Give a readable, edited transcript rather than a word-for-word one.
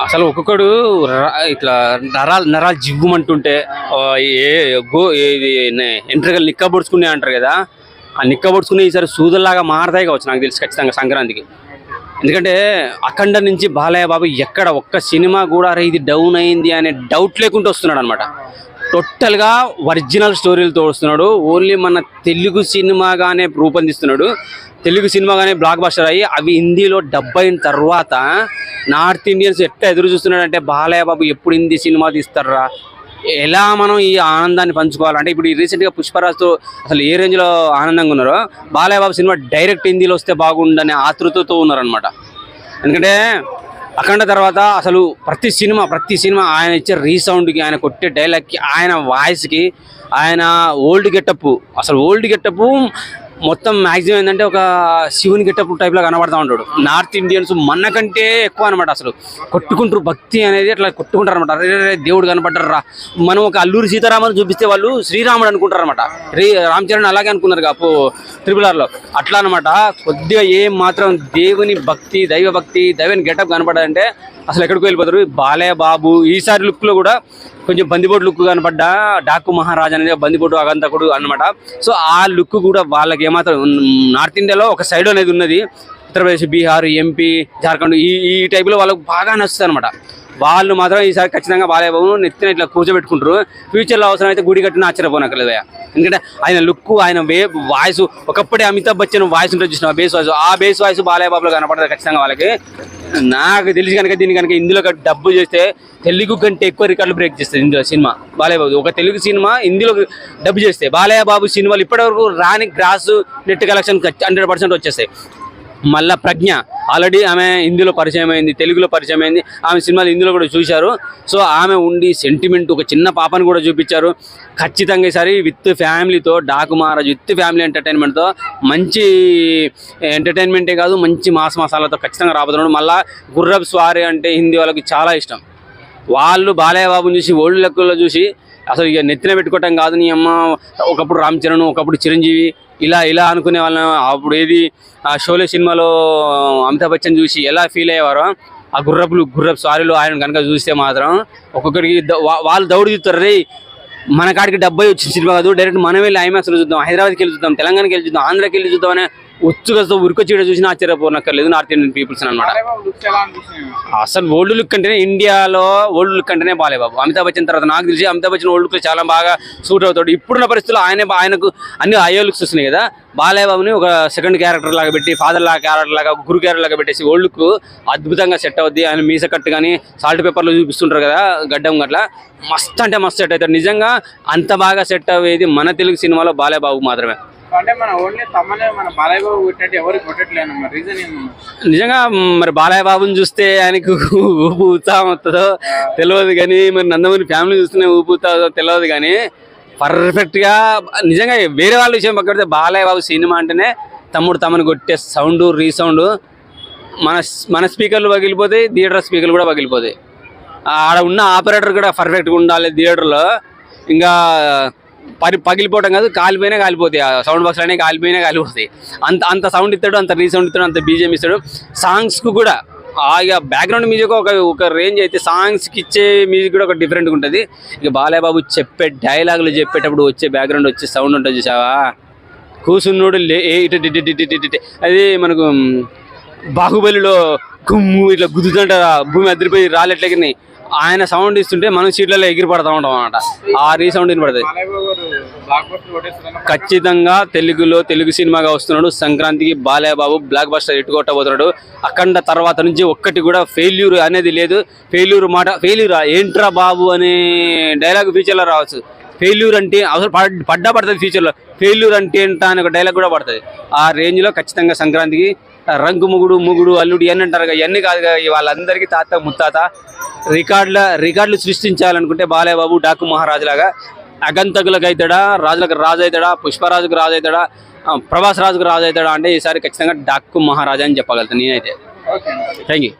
అసలు ఒక్కొక్కడు ఇట్లా నరాలు నరాలు జివ్వుమంటుంటే ఏ గో ఇది ఎంట్రకలు నిక్కబొడుచుకునే అంటారు కదా. ఆ నిక్కబొడుచుకునే ఈసారి సూదుల్లాగా మారతాయి కావచ్చు నాకు తెలిసి ఖచ్చితంగా సంక్రాంతికి. ఎందుకంటే అఖండ నుంచి బాలయ్య బాబు ఎక్కడ ఒక్క సినిమా కూడా అరే ఇది డౌన్ అయింది అనే డౌట్ లేకుండా వస్తున్నాడు అనమాట. టోటల్గా ఒరిజినల్ స్టోరీలతో వస్తున్నాడు. ఓన్లీ మన తెలుగు సినిమాగానే రూపొందిస్తున్నాడు. తెలుగు సినిమాగానే బ్లాక్ బస్టర్ అయ్యి అవి హిందీలో డబ్ అయిన తర్వాత నార్త్ ఇండియన్స్ ఎట్లా ఎదురు చూస్తున్నాడంటే బాలయ్య బాబు ఎప్పుడు హిందీ సినిమా తీస్తారా, ఎలా మనం ఈ ఆనందాన్ని పంచుకోవాలంటే. ఇప్పుడు రీసెంట్గా పుష్పరాజ్తో అసలు ఏ రేంజ్లో ఆనందంగా ఉన్నారో బాలయ్య బాబు సినిమా డైరెక్ట్ హిందీలో వస్తే బాగుండనే ఆతృతతో ఉన్నారనమాట. ఎందుకంటే అఖండ తర్వాత అసలు ప్రతి సినిమా ఆయన ఇచ్చే రీసౌండ్కి, ఆయన కొట్టే డైలాగ్కి, ఆయన వాయిస్కి, ఆయన ఓల్డ్ గెటప్, అసలు ఓల్డ్ గెటప్ మొత్తం మ్యాక్సిమం ఏంటంటే ఒక శివుని గెటప్ టైప్లో కనబడతా ఉంటాడు. నార్త్ ఇండియన్స్ మనకంటే ఎక్కువ అనమాట. అసలు కొట్టుకుంటారు, భక్తి అనేది అట్లా కొట్టుకుంటారు అనమాట. అరే దేవుడు కనపడ్డారా, మనం ఒక అల్లూరి సీతారామని చూపిస్తే వాళ్ళు శ్రీరాముడు అనుకుంటారు అనమాట. రామ్ చరణ్ అలాగే అనుకున్నారు కాపు RRR అట్లా అనమాట. కొద్దిగా ఏం మాత్రం దేవుని భక్తి, దైవని గెటప్ కనపడాలంటే అసలు ఎక్కడికి వెళ్ళిపోతారు. బాలయ్య బాబు ఈసారి లుక్లో కూడా కొంచెం బందిపోటు లుక్ కనపడ్డా, డాకు మహారాజ్ అనేది బందిపోటు అగంతకుడు అనమాట. సో ఆ లుక్ కూడా వాళ్ళకి ఏమాత్రం నార్త్ ఇండియాలో ఒక సైడ్ అనేది ఉన్నది. ఉత్తరప్రదేశ్, బీహార్, MP, జార్ఖండ్ ఈ టైప్లో వాళ్ళకు బాగా నచ్చుతుంది అనమాట. వాళ్ళు మాత్రం ఈసారి ఖచ్చితంగా బాలయ్య బాబును నెత్తిన ఇట్లా కూర్చోబెట్టుకుంటారు. ఫ్యూచర్లో అవసరం అయితే గుడి కట్టిన ఆశ్చర్యపోనక్కర్లేదు. ఎందుకంటే ఆయన లుక్, ఆయన వాయిస్, ఒకప్పుడే అమితాబ్ బచ్చన్ వాయిస్ ఉంటుంది చూసిన ఆ బేస్ వాయిస్ బాలయ్య బాబులో కనపడుతుంది ఖచ్చితంగా వాళ్ళకి. నాకు తెలిసి కనుక దీన్ని కనుక ఇందులో డబ్బు చేస్తే తెలుగు కంటే ఎక్కువ రికార్డులు బ్రేక్ చేస్తుంది ఇందులో సినిమా. బాలయ్య బాబు ఒక తెలుగు సినిమా హిందీలో డబ్బు చేస్తే బాలయ్య బాబు సినిమాలు ఇప్పటివరకు రాని గ్రాస్ నెట్ కలెక్షన్ 100% వచ్చేస్తాయి. మళ్ళా ప్రజ్ఞ ఆల్రెడీ ఆమె హిందీలో పరిచయం అయింది, తెలుగులో పరిచయం అయింది. ఆమె సినిమాలు హిందీలో కూడా చూశారు. సో ఆమె ఉండి సెంటిమెంట్, ఒక చిన్న పాపను కూడా చూపించారు. ఖచ్చితంగా ఈసారి విత్ ఫ్యామిలీతో డాకు మహారాజ్ విత్ ఫ్యామిలీ ఎంటర్టైన్మెంట్తో మంచి ఎంటర్టైన్మెంటే కాదు మంచి మాస్ మసాలాతో ఖచ్చితంగా రాబోతున్నాడు. మళ్ళీ గుర్రపు స్వారీ అంటే హిందీ వాళ్ళకి చాలా ఇష్టం. వాళ్ళు బాలయ్య బాబుని చూసి ఓల్డ్ లెక్కల్లో చూసి అసలు ఇక నెత్తిన పెట్టుకోవటం కాదు, నీ అమ్మ ఒకప్పుడు రామ్ చరణ్, ఒకప్పుడు చిరంజీవి ఇలా అనుకునే వాళ్ళని. అప్పుడు ఏది ఆ షోలే సినిమాలో అమితాబ్ బచ్చన్ చూసి ఎలా ఫీల్ అయ్యేవారో ఆ గుర్రపు స్వారీలో ఆయన కనుక చూస్తే మాత్రం ఒక్కొక్కరికి వాళ్ళు దౌడు చూస్తారు. రే మన కాడికి 70 వచ్చిన సినిమా కాదు, డైరెక్ట్ మనం వెళ్ళి ఐమాక్స్లో చూద్దాం, హైదరాబాద్కి వెళ్ళి చూద్దాం, తెలంగాణకి వెళ్ళి చూద్దాం, ఆంధ్రాకి వెళ్ళి చూద్దాం అనే ఉత్సుకతో ఉరికొచ్చిడ చూసినా ఆశ్చర్యపోనక్కర్లేదు నార్త్ ఇండియన్ పీపుల్స్ అనమాట. అసలు ఓల్డ్ లుక్ అంటేనే ఇండియాలో ఓల్డ్ లుక్ అంటేనే బాలయ్య బాబు. అమితాబ్ బచ్చన్ తర్వాత నాకు తెలిసి అమితాబ్ బచ్చన్ ఓల్డ్ లుక్ చాలా బాగా సూట్ అవుతాడు. ఇప్పుడున్న పరిస్థితుల్లో ఆయనకు అన్ని అయ్యో లుక్స్ వస్తున్నాయి కదా. బాలయ్య బాబుని ఒక సెకండ్ క్యారెక్టర్ లాగా పెట్టి, ఫాదర్ క్యారెక్టర్ లాగా, గురు క్యారెక్టర్ లాగా పెట్టేసి ఓల్డ్ లుక్ అద్భుతంగా సెట్ అవుద్ది. ఆయన మీస కట్టు కానీ సాల్ట్ పేపర్లో చూపిస్తుంటారు కదా గడ్డం అట్లా, మస్త్ అంటే మస్త్ సెట్ అవుతాడు. నిజంగా అంత బాగా సెట్ అయ్యేది మన తెలుగు సినిమాలో బాలయ్య బాబు మాత్రమే. అంటే మన ఓన్లీ తమ్మనే మన బాలయ్య బాబు కొట్టేట్టు ఎవరికి కొట్టట్లేదు. మరి రీజన్ ఏంటి? నిజంగా మరి బాలయ్య బాబుని చూస్తే ఆయనకు ఊపు ఉత్సాహం వస్తుందో తెలియదు కానీ, మరి నందమూరి ఫ్యామిలీ చూస్తేనే ఊపు ఉత్సాహం తెలియదు కానీ, పర్ఫెక్ట్గా నిజంగా వేరే వాళ్ళ విషయం పక్కడితే బాలయ్య బాబు సినిమా అంటేనే తమని కొట్టే సౌండ్, రీసౌండ్, మన స్పీకర్లు పగిలిపోతాయి, థియేటర్ స్పీకర్లు కూడా పగిలిపోతాయి. ఆడ ఉన్న ఆపరేటర్ కూడా పర్ఫెక్ట్గా ఉండాలి థియేటర్లో. ఇంకా పగిలిపోవడం కాదు, కాలిపోతాయి. ఆ సౌండ్ బాక్స్ అనేవి కాలిపోతాయి. అంత సౌండ్ ఇస్తాడు, అంత రీసౌండ్ ఇస్తాడు, అంత BGM ఇస్తాడు. సాంగ్స్కు కూడా ఇక బ్యాక్గ్రౌండ్ మ్యూజిక్ ఒక రేంజ్ అయితే, సాంగ్స్కి ఇచ్చే మ్యూజిక్ కూడా ఒక డిఫరెంట్గా ఉంటుంది. ఇక బాలయ్య బాబు చెప్పే డైలాగులు చెప్పేటప్పుడు వచ్చే బ్యాక్గ్రౌండ్ వచ్చే సౌండ్ ఉంటుంది చూసావా, కూసున్నోడు అది మనకు బాహుబలిలో గుమ్ము ఇట్లా గుద్దుతుంటారా, భూమి అదిరిపోయి రాళ్ళెట్లకి ఆయన సౌండ్ ఇస్తుంటే మనం సీట్లలో ఎగిరి పడతా ఉంటాం అనమాట. ఆ రీసౌండ్ వినపడుతుంది. ఖచ్చితంగా తెలుగు సినిమాగా వస్తున్నాడు. సంక్రాంతికి బాలయ్య బాబు బ్లాక్ బస్టర్ ఎట్టుకొట్టబోతున్నాడు. అఖండ తర్వాత నుంచి ఒక్కటి కూడా ఫెయిల్యూర్ అనేది లేదు. ఫెయిల్యూర్ ఏంట్రా బాబు అనే డైలాగ్ ఫ్యూచర్లో రావచ్చు. ఫెయిల్యూర్ అంటే అసలు పడుతుంది ఫ్యూచర్లో. ఫెయిల్యూర్ అంటే ఏంటా అనే ఒక డైలాగ్ కూడా పడుతుంది. ఆ రేంజ్లో ఖచ్చితంగా సంక్రాంతికి రంగు మొగుడు అల్లుడు ఇవన్నీ అంటారు కదా, ఇవన్నీ కాదు కదా, వాళ్ళందరికీ తాత ముత్తాత రికార్డులు సృష్టించాలనుకుంటే బాలయ్య బాబు డాకు మహారాజు లాగా అగంతకులకు అవుతాడా, రాజులకు రాజు అవుతాడా, పుష్పరాజుకు రాజు అవుతాడా, ప్రభాస్ రాజుకు రాజు అవుతాడా అంటే ఈసారి ఖచ్చితంగా డాకు మహారాజా అని చెప్పగలుగుతాను నేనైతే. Thank you.